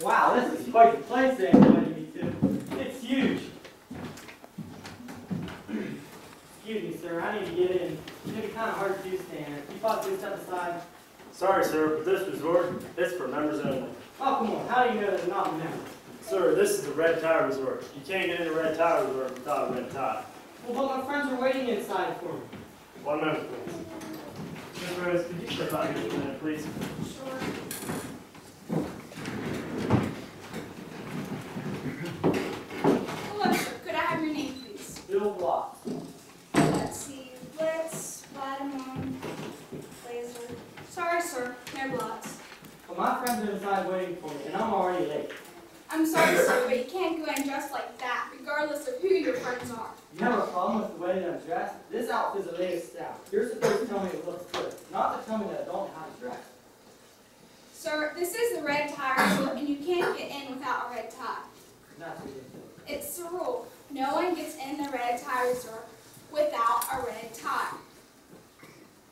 Wow, this is quite the place they invited me to. It's huge. Excuse me, sir. I need to get in. It's going to be kind of hard to do stand. Can you possibly step aside? Sorry, sir, but this resort is for members only. Oh, come on. How do you know that I'm not a member? Sir, this is a red tie resort. You can't get into red tie resort without a red tie. Well, but my friends are waiting inside for me. 1 moment, please. Miss Rose, could you step out here for a minute, please? Sure. Hello, sir. Could I have your name, please? Bill Block. Let's see. Blitz, Vitamin, Laser. Sorry, sir. No blots. Well, my friends are inside waiting for me, and I'm already late. I'm sorry, sir, but you can't go in dressed like that, regardless of who your friends are. You have a problem with the way that I'm dressed? This outfit's the latest style. You're supposed to tell me it looks good, not to tell me that I don't know how to dress. Sir, this is the red tie resort, and you can't get in without a red tie. That's ridiculous. It's the rule. No one gets in the red tie resort without a red tie.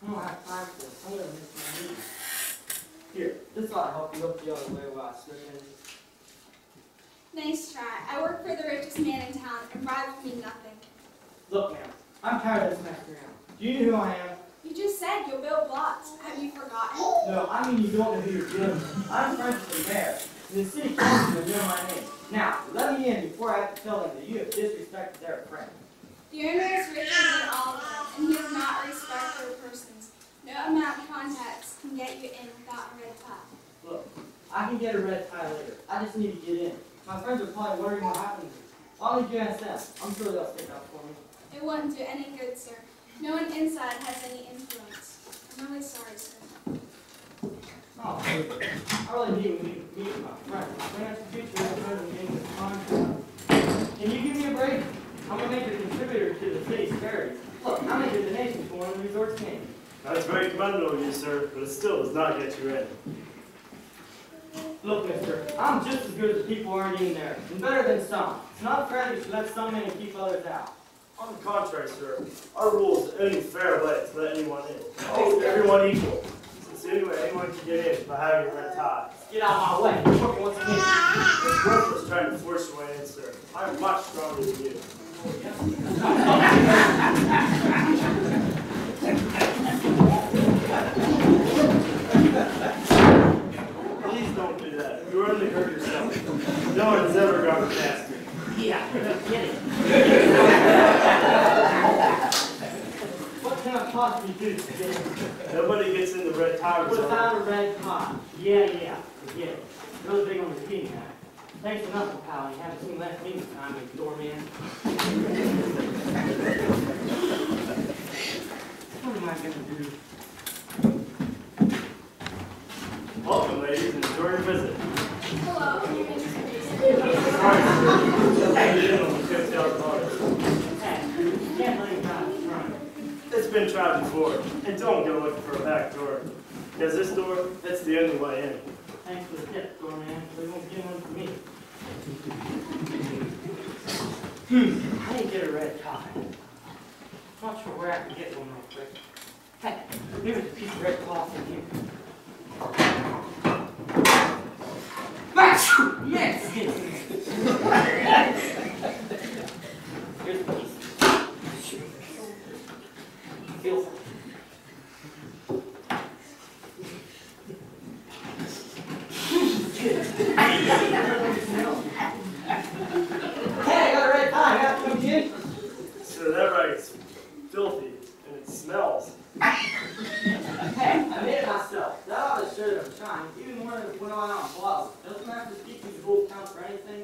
I don't have time for this. I'm going to miss my meeting. Here, this ought to help you look the other way while I slip in. Nice try. I work for the richest man in town, and bribes mean nothing. Look, ma'am, I'm tired of this mess around. Do you know who I am? You just said you'll build blots. Have you forgotten? No, I mean you don't know who you're dealing with. I'm friends with the mayor. And the city councilman know my name. Now, let me in before I have to tell them that you have disrespected their friend. The owner is richer than all of them, and he does not respect their persons. No amount of contacts can get you in without a red tie. Look, I can get a red tie later. I just need to get in. My friends are probably wondering what happened to me. Why don't you ask them? I'm sure they'll stick up for me. It wouldn't do any good, sir. No one inside has any influence. I'm really sorry, sir. Oh, I really need to meet with my friends. My friends' future is better than getting this contract. Can you give me a break? I'm going to make a contributor to the city's charities. Look, I make a donation for one of the resort's games. That's very commendable of you, sir, but it still does not get you in. Look, mister, I'm just as good as the people who aren't in there, and better than some. It's not fair that you should let some in and keep others out. On the contrary, sir, our rule is the only fair way to let anyone in. Makes everyone equal. It's the only way anyone can get in by having a red tie. Get out of my way. You're working once again. This worker is trying to force your way in, sir. I am much stronger than you. Please don't do that. You only hurt yourself. No one has ever gone past me. Yeah, no kidding. What can I possibly do today? Nobody gets in the red tie resort. Without a red tie. Yeah, forget it. Really big on repeating that. Thanks for nothing, pal. You haven't seen less me this time, you doorman. What am I going to do? Welcome, ladies, and enjoy your visit. Hello, your name is Sorry, sir. I didn't on the $50. Hey, you can't let him drive the front. It's been tried before. And don't go looking for a back door. Because this door, it's the only way in. Thanks for the tip, doorman. We won't get one for me. I didn't get a red tie. Not sure where I can get one real quick. Hey, here's a piece of red cloth in here. Yes! Here's the piece. Feel free. Hey, I got a red tie. I got to come in. So that right, it's filthy and it smells. Hey, I made it myself. That ought to show that I'm trying. Even more than put on blouse. Doesn't have to speak these rules count for anything.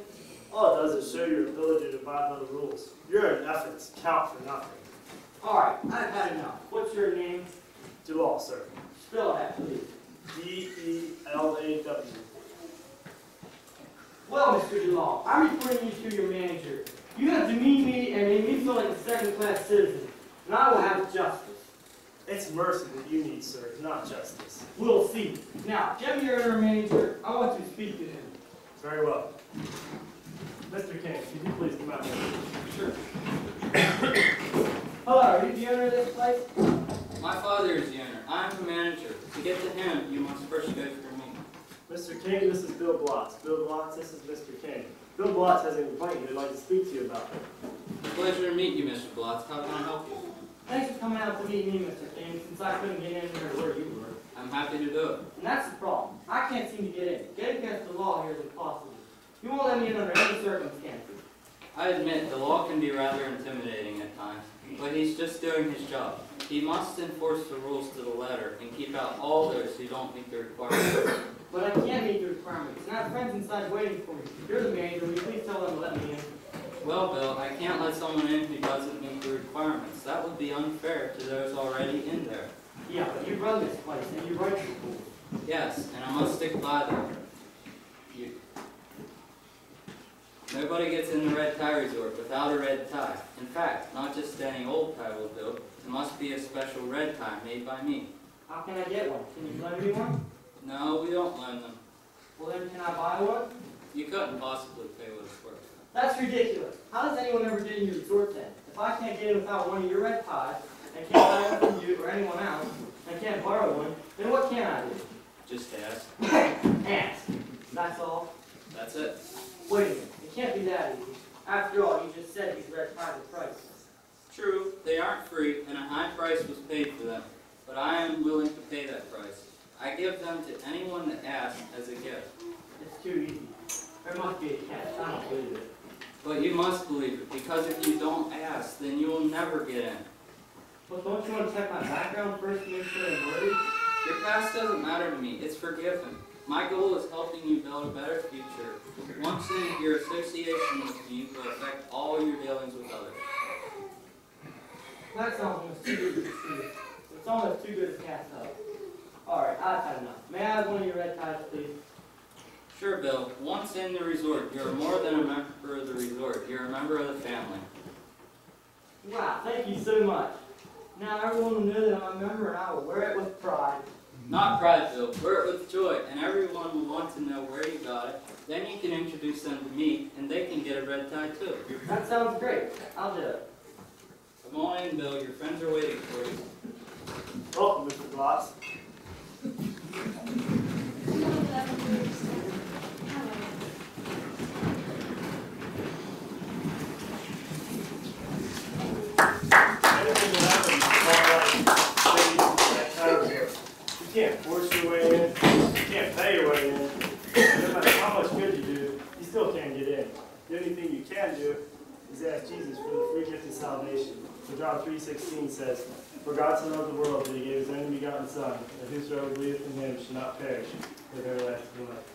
All it does is show your ability to abide by the rules. Your efforts count for nothing. Alright, I've had enough. What's your name? Dulaw, sir. Spell that, please. D-E-L-A-W. Well, Mr. DeLaw, I'm reporting you to your manager. You have demeaned me and made me feel like a second-class citizen, and I will have justice. It's mercy that you need, sir, not justice. We'll see. Now, get me your owner manager. I want to speak to him. Very well. Mr. King, could you please come out here? Sure. Hello, are you the owner of this place? My father is the owner. I'm the manager. To get to him, you must first go through me. Mr. Mr. King, this is Bill Blotz. Bill Blotz, this is Mr. King. Bill Blotz has a complaint he'd like to speak to you about. Pleasure to meet you, Mr. Blotz. How can I help you? Thanks for coming out to meet me, Mr. King, since I couldn't get in there where you were. I'm happy to do it. And that's the problem. I can't seem to get in. Getting against the law here is impossible. You won't let me in under any circumstances. I admit the law can be rather intimidating at times, but he's just doing his job. He must enforce the rules to the letter and keep out all those who don't meet the requirements. But I can't meet the requirements, and I have friends inside waiting for me. You're the manager. Will you please tell them to let me in? Well, Bill, I can't let someone in who doesn't meet the requirements. That would be unfair to those already in there. Yeah, but you run this place, and you write the rules. Yes, and I must stick by them. Nobody gets in the red tie resort without a red tie. In fact, not just any old tie will do. It must be a special red tie made by me. How can I get one? Can you lend me one? No, we don't lend them. Well, then can I buy one? You couldn't possibly pay what it's worth. That's ridiculous. How does anyone ever get in your resort then? If I can't get in without one of your red ties, and can't buy one from you or anyone else, and can't borrow one, then what can I do? Just ask. Ask. That's all. That's it. Wait a minute. It can't be that easy. After all, you just said these red ties are priceless. True, they aren't free, and a high price was paid for them. But I am willing to pay that price. I give them to anyone that asks as a gift. It's too easy. There must be a catch. I don't believe it. But you must believe it, because if you don't ask, then you will never get in. But don't you want to check my background first to make sure I'm worthy? Your past doesn't matter to me. It's forgiven. My goal is helping you build a better future. Once in, your association with me will affect all your dealings with others. That sounds almost too good to be true. It's almost too good to pass up. Alright, I've had enough. May I have one of your red ties, please? Sure, Bill. Once in the resort, you're more than a member of the resort. You're a member of the family. Wow, thank you so much. Now everyone will know that I'm a member and I will wear it with pride. Not pride, Bill. Wear it with joy, and everyone will want to know where you got it. Then you can introduce them to me, and they can get a red tie too. That sounds great. I'll do it. Come on in, Bill. Your friends are waiting for you. Welcome, Mr. Blotz. Anything will happen, that time of year. You can't force your way in. You can't pay your way in. No matter how much good you do, you still can't get in. The only thing you can do is ask Jesus for the free gift of salvation. So John 3:16 says, "For God so loved the world that he gave his only begotten Son, that whosoever believeth in him should not perish, but have everlasting life."